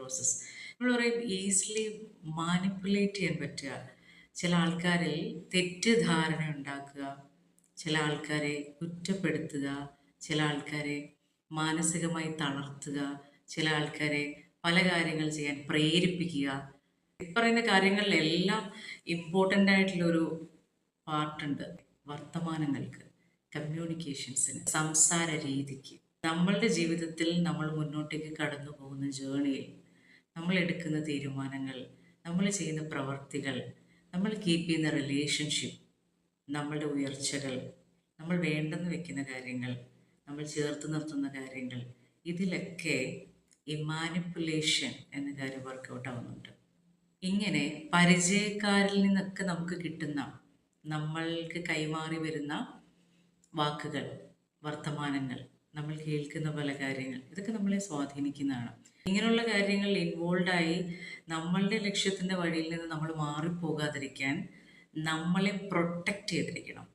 Process. നമ്മൾ പറയും easily manipulate ചെയ്യാൻ പറ്റുക. ചില ആൾക്കാരിൽ തെറ്റിദ്ധാരണ ഉണ്ടാക്കുക, ചില ആൾക്കാരെ കുറ്റപ്പെടുത്തുക, ചില ആൾക്കാരെ മാനസികമായി തളർത്തുക, ചില ആൾക്കാരെ പല കാര്യങ്ങൾ ചെയ്യാൻ പ്രേരിപ്പിക്കുക. ഈ പറയുന്ന കാര്യങ്ങളിലെല്ലാം ഇമ്പോർട്ടൻ്റ് ആയിട്ടുള്ളൊരു പാർട്ടുണ്ട് വർത്തമാനങ്ങൾക്ക്, കമ്മ്യൂണിക്കേഷൻസിന്, സംസാര രീതിക്ക്. നമ്മളുടെ ജീവിതത്തിൽ നമ്മൾ മുന്നോട്ടേക്ക് കടന്നു പോകുന്ന ജേണിയിൽ നമ്മൾ എടുക്കുന്ന തീരുമാനങ്ങൾ, നമ്മൾ ചെയ്യുന്ന പ്രവർത്തികൾ, നമ്മൾ കീപ്പ് ചെയ്യുന്ന റിലേഷൻഷിപ്പ്, നമ്മളുടെ ഉയർച്ചകൾ, നമ്മൾ വേണ്ടെന്ന് വെക്കുന്ന കാര്യങ്ങൾ, നമ്മൾ ചേർത്ത് നിർത്തുന്ന കാര്യങ്ങൾ, ഇതിലൊക്കെ ഈ മാനിപ്പുലേഷൻ എന്ന കാര്യം വർക്കൗട്ട് ആവുന്നുണ്ട്. ഇങ്ങനെ പരിചയക്കാരിൽ നിന്നൊക്കെ നമുക്ക് കിട്ടുന്ന, നമ്മൾക്ക് കൈമാറി വരുന്ന വാക്കുകൾ, വർത്തമാനങ്ങൾ, നമ്മൾ കേൾക്കുന്ന പല കാര്യങ്ങൾ, ഇതൊക്കെ നമ്മളെ സ്വാധീനിക്കുന്നതാണ്. ഇങ്ങനെയുള്ള കാര്യങ്ങളിൽ ഇൻവോൾവായി നമ്മളുടെ ലക്ഷ്യത്തിൻ്റെ വഴിയിൽ നിന്ന് നമ്മൾ മാറിപ്പോകാതിരിക്കാൻ നമ്മളെ പ്രൊട്ടക്റ്റ് ചെയ്തിരിക്കണം.